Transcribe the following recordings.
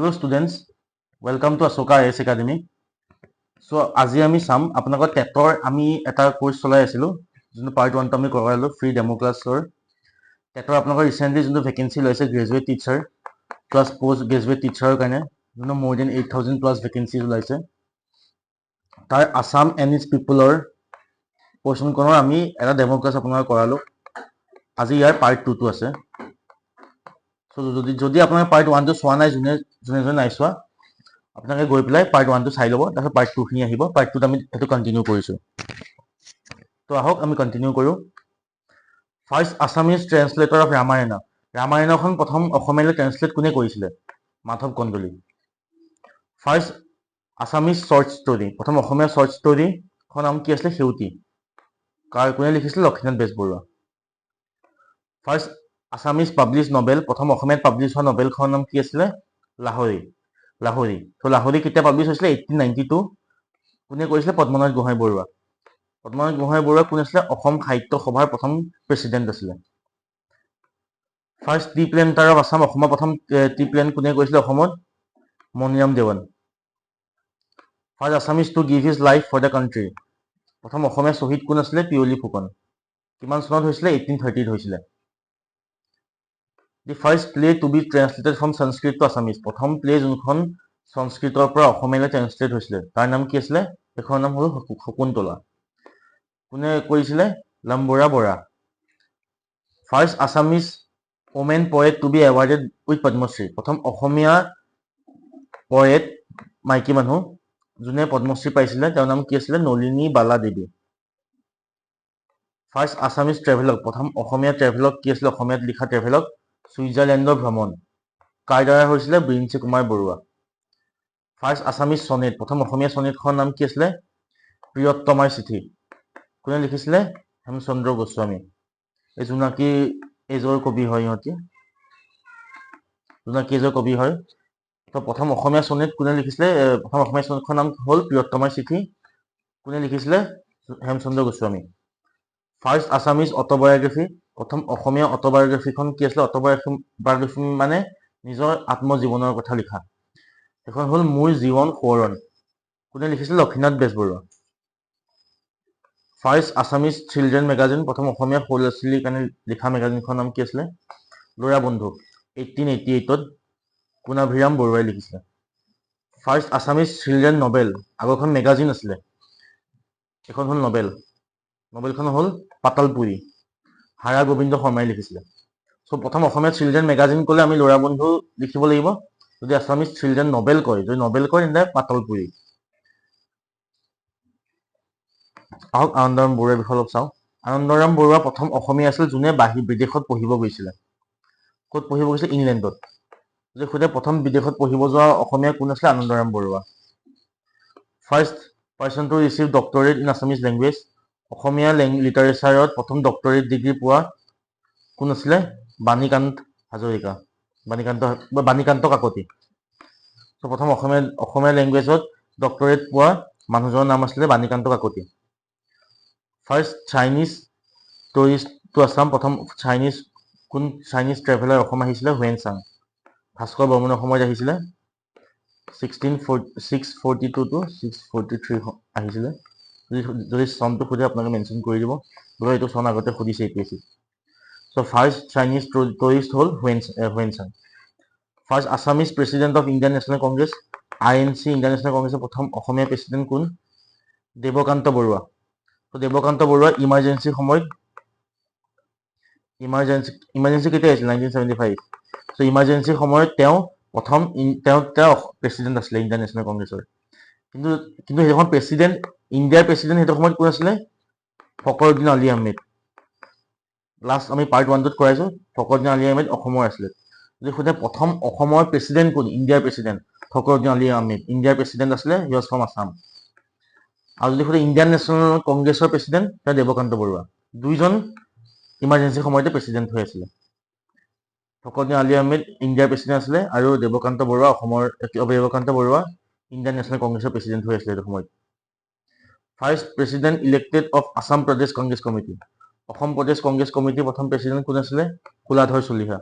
Hello students, welcome to Ashoka IAS Academy. So আজি আমি চাম আপোনালোকৰ টেটৰ আমি এটা কোৰ্স চলাই আছিলো যোনটো পাৰ্ট 1 টো আমি কৰাইলো ফ্ৰী ডেমো ক্লাছৰ টেটৰ আপোনালোকৰ ৰিসেন্টলি যোনটো ভেকেন্সি লৈছে graduate teacher plus post graduate টিচাৰৰ কাৰণে যোনটো more than 8000 প্লাস ভেকেন্সি ওলাইছে তাৰ আসাম এণ্ড ইটস পিপলৰ পোৰ্শন কোনৰ আমি এটা ডেমো ক্লাছ আপোনালোকৰ কৰালো আজি ইয়াৰ পাৰ্ট 2 টো আছে সো যদি আপোনালোকে পাৰ্ট 1 টো চোৱা নাই যোনে নাই চোৱা আপোনালোকে গৈ পেলাই পাৰ্ট 1 টো চাই ল'ব তাৰপিছত পাৰ্ট 2 খিনি আহিব পাৰ্ট 2 ত আমি এটো কন্টিনিউ কৰিছো তো আহক আমি কন্টিনিউ কৰো ফাৰ্স্ট আসামিজ ট্ৰান্সলেটৰ অফ ৰামায়ণখন প্ৰথম অসমীয়ালৈ ট্ৰান্সলেট কোনে কৰিছিলে Madhav Kandali first Assamese short story প্ৰথম অসমীয়া শৰ্ট ষ্টৰী খন নাম কি আছিল হেউতি কাৰ কোনে লিখিছিল Lakshminath Bezbaroa first Assamese publish novel প্ৰথম অসমীয়াত পাবলিশ হোৱা নভেলখন নাম কি আছিল লাহোৰী তো লাহোৰী কেতিয়া পাবলিশ হৈছিল 1892 কোনে কৰিছিল পদ্মনাথ গোহাঁই বৰুৱা কোন আছিল অসম সাহিত্য সভাৰ প্ৰথম প্ৰেসিডেন্ট আছিল first tea planter of Assam অসমৰ প্ৰথম টি প্লেন্ট কোনে কৰিছিল অসমত Maniram Dewan first Assamese to give his life for the country প্ৰথম অসমীয়া শহীদ কোন আছিল পিয়লি ফুকন কিমান চনত হৈছিল 1830 হৈছিল The first play to be translated from Sanskrit to Assamese প্ৰথম প্লে যোনখন সংস্কৃতৰ পৰা অসমীয়ালৈ ট্ৰান্সলেট হৈছিল তাৰ নাম কি আছিল এখন নাম হল শকুন্তলা কোনে কৰিছিল লম্বৰা Bora first Assamese women poet to be awarded with Padma Shri প্ৰথম অসমীয়া পোয়েট মাইকী মানুহ যোনে পদ্মশ্ৰী পাইছিল তেওঁৰ নাম কি আছিল নলিনী বালা দেৱী ফাৰ্স্ট আসামিজ ট্ৰেভেলগ প্ৰথম অসমীয়া ট্ৰেভেলগ কি আছিল অসমীয়াত লিখা ট্ৰেভেলগ সুইজাৰলেণ্ডৰ ভ্ৰমণ কাৰ দ্বাৰা হৈছিল Birinchi Kumar Barua first Assamese sonnet প্ৰথম অসমীয়া সনেটখন নাম কি আছিল প্ৰিয়তমাৰ চিঠি কোনে লিখিছিল হেমচন্দ্ৰ গোস্বামী এই জোনাকী এজৰ কবি হয় তো প্ৰথম অসমীয়া সনেট কোনে লিখিছিল প্ৰথম অসমীয়া সনেটখন নাম হল প্ৰিয়তমাৰ চিঠি কোনে লিখিছিল হেমচন্দ্ৰ গোস্বামী ফাৰ্স্ট আসামিজ অটোবায়োগ্ৰাফি প্ৰথম অসমীয়া অটোবায়োগ্ৰাফিখন কি আছিল অটোবায়োগ্ৰাফি মানে নিজৰ আত্মজীৱনৰ কথা লিখা এখন হল মোৰ জীৱন সোঁৱৰণ কোনে লিখিছিল Lakshminath Bezbaroa first Assamese children magazine প্ৰথম অসমীয়া সৰু ল'ৰা ছোৱালীৰ কাৰণে লিখা মেগাজিনখন নাম কি আছিল ল'ৰা বন্ধু 1888 ত কুনাভিৰাম বৰুৱাই লিখিছিল ফাৰ্স্ট আসামিজ চিলড্ৰেন নভেল আগৰখন মেগাজিন আছিল এখন হল নভেলখন হল পাতালপুৰী হাৰা গোবিন্দ শৰ্মাই লিখিছিল সো প্ৰথম অসমীয়া চিলড্ৰেন মেগাজিন কলে আমি ল'ৰা বন্ধু লিখিব লাগিব যদি আসামিজ চিলড্ৰেন নভেল কয় তেন্তে পাতালপুৰী আহক আনন্দৰাম বৰুৱাৰ বিষয়ে অলপ চাওঁ আনন্দৰাম বৰুৱা প্ৰথম অসমীয়া আছিল যোনে বিদেশত পঢ়িব গৈছিল ক'ত পঢ়িব গৈছিল ইংলেণ্ডত যে খুদে প্ৰথম বিদেশত পঢ়িব যোৱা অসমীয়া কোন আছিল Anandaram Barua first person to receive doctorate in Assamese language অসমীয়া লিটাৰেচাৰত প্ৰথম ডক্টৰেট ডিগ্ৰী পোৱা কোন আছিল বাণীকান্ত হাজৰিকা বাণীকান্ত কাকতি তো প্ৰথম অসমীয়া লেংগুৱেজত ডক্টৰেট পোৱা মানুহজনৰ নাম আছিল Banikanta Kakati first Chinese tourist to Assam প্ৰথম চাইনিজ ট্ৰেভেলাৰ অসম আহিছিল হুয়েন চাং ভাস্কৰ বৰ্মনৰ সময়ত আহিছিল 642 to 643 আহিছিল যদি চনটো খুদে আপোনালোকে মেনশন কৰি দিব বোলে এইটো চন আগতে খুদিছে APSC so first Chinese tourist হল Hiuen Tsang first Assamese president of Indian National Congress INC Indian National কংগ্ৰেছৰ প্ৰথম অসমীয়া প্ৰেসিডেন্ট কোন দেৱকান্ত বৰুৱা তো দেৱকান্ত বৰুৱা ইমাৰ্জেন্সি সময়ত ইমাৰ্জেন্সি কেতিয়া আছিল 1975 সো ইমাৰ্জেন্সি সময়ত তেওঁ প্ৰথম প্ৰেসিডেন্ট আছিল ইণ্ডিয়ান নেশ্যনেল কংগ্ৰেছৰ কিন্তু সেইখন প্ৰেসিডেন্ট ইণ্ডিয়াৰ প্ৰেসিডেন্ট হেতু সময়ত কোন আছিল ফখৰুদ্দিন আলী আহমেদ লাষ্ট আমি পাৰ্ট 1 ত কৰাইছো ফখৰুদ্দিন আলী আহমেদ অসমৰ আছিল যদি খুদে প্ৰথম অসমৰ প্ৰেসিডেন্ট কোন ইণ্ডিয়াৰ প্ৰেসিডেন্ট ফখৰুদ্দিন আলী আহমেদ ইণ্ডিয়াৰ প্ৰেসিডেন্ট আছিল হি ওয়াজ ফ্ৰম আসাম আৰু যদি খুদে ইণ্ডিয়ান নেশ্যনেল কংগ্ৰেছৰ প্ৰেসিডেন্ট দেৱকান্ত বৰুৱা দুইজন ইমাৰ্জেন্সি সময়তে প্ৰেসিডেন্ট হৈ আছিল ফখৰুদ্দিন আলী আহমেদ ইণ্ডিয়াৰ প্ৰেসিডেন্ট আছিল আৰু দেৱকান্ত বৰুৱা ইণ্ডিয়ান নেশ্যনেল কংগ্ৰেছৰ প্ৰেসিডেন্ট হৈ আছিল এই সময়ত first president elected of Assam Pradesh Congress committee Asom Pradesh Congress কমিটিৰ প্ৰথম প্ৰেসিডেন্ট কোন আছিল Kuladhar Chaliha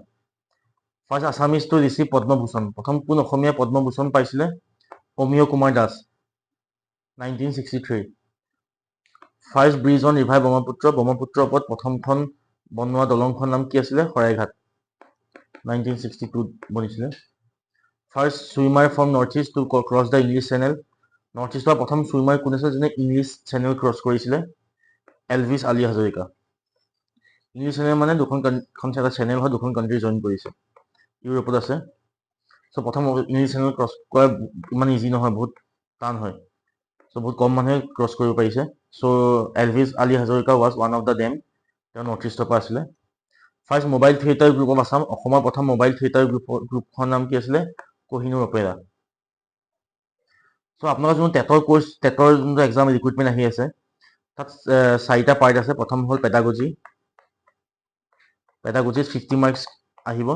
first Assamese to receive Padma Bhushan, প্ৰথম কোন অসমীয়া পদ্মভূষণ পাইছিলে? Amiya Kumar Das, 1963। First bridge on river Brahmaputra, ব্ৰহ্মপুত্ৰৰ ওপৰত প্ৰথমখন বনোৱা দলংখন নাম কি আছিলে? শৰাইঘাট, 1962 বনিছিলে। First swimmer from north east to cross the English channel, north ইষ্টৰ প্ৰথম ছুইমাৰ কোন আছিল যোনে ইংলিছ চেনেল ক্ৰছ কৰিছিলে? Elvis Ali Hazarika. English channel মানে দুখন এটা চেনেল হয়, দুখন কাণ্ট্ৰি জইন কৰিছে, ইউৰোপত আছে। চ' প্ৰথম ইংলিছ চেনেল ক্ৰছ কৰা ইমান ইজি নহয়, বহুত টান হয়। চ' বহুত কম মানুহে ক্ৰছ কৰিব পাৰিছে। So' Elvis Ali Hazarika was one of the them, তেওঁ নৰ্থ ইষ্টৰ পৰা আছিলে। First mobile theatre group of Assam, অসমৰ প্ৰথম মোবাইল থিয়েটাৰ গ্ৰুপখন নাম কি আছিলে? কোহিনুৰ অপেৰা। চ' আপোনালোকৰ যোনটো টেটৰ যোনটো এক্সাম ৰিক্ৰুটমেণ্ট আহি আছে, তাত 4টা পাৰ্ট আছে। প্ৰথম হ'ল পেডাগজি, 50 মাৰ্কছ আহিব।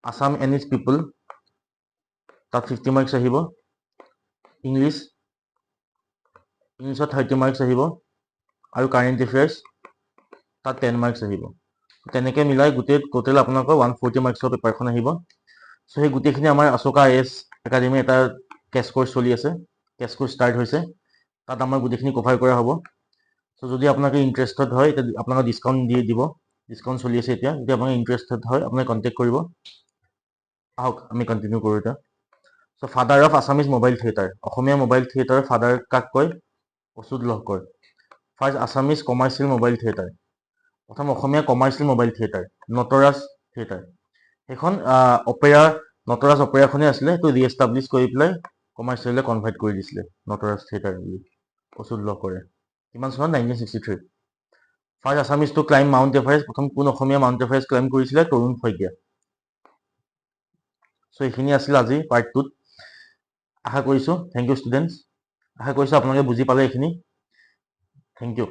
আছাম এণ্ড ইটছ পিপল, তাত 50 মাৰ্কছ আহিব। ইংলিছত 30 মাৰ্কছ আহিব, আৰু কাৰেণ্ট এফেয়াৰ্ছ, তাত 10 মাৰ্কছ আহিব। তেনেকৈ মিলাই গোটেই টোটেল আপোনালোকৰ 140 মাৰ্কছৰ পেপাৰখন আহিব। চ' সেই গোটেইখিনি আমাৰ আশোকা IAS একাডেমি এটা কেছ কৰ্চ চলি আছে, কেছ কৰ্চ ষ্টাৰ্ট হৈছে, তাত আমাৰ গোটেইখিনি কভাৰ কৰা হ'ব। চ' যদি আপোনালোকে ইণ্টাৰেষ্টেড হয়, এতিয়া আপোনালোকে ডিছকাউণ্ট দিব, ডিছকাউণ্ট চলি আছে এতিয়া। যদি আপোনালোকে ইণ্টাৰেষ্টেড হয়, আপোনালোকে কণ্টেক্ট কৰিব। আহক আমি কণ্টিনিউ কৰোঁ এতিয়া। So' father of Assamese mobile theatre, অসমীয়া মোবাইল থিয়েটাৰৰ ফাদাৰ কাক কয়? Achyut Lahkar. First Assamese commercial mobile theatre, প্ৰথম অসমীয়া commercial mobile theatre Nataraj theatre. সেইখন অপেৰা, নটৰাজ অপেৰাখনেই আছিলে, সেইটো ৰিএষ্টাব্লিছ কৰি পেলাই কমাৰ্চিয়েললৈ কনভাৰ্ট কৰি দিছিলে নটৰাজ থিয়েটাৰ বুলি, অচ্যুত লহকৰে। কিমান চনত? 1963। First Assamese to climb mount Everest, প্ৰথম কোন অসমীয়া মাউণ্ট এভাৰেষ্ট ক্লাইম্ব কৰিছিলে? তৰুণ শইকীয়া। চ' এইখিনি আছিল আজি পাৰ্ট 2ত। আশা কৰিছোঁ, থেংক ইউ ষ্টুডেণ্টছ, আশা কৰিছোঁ আপোনালোকে বুজি পালে এইখিনি। Thank U.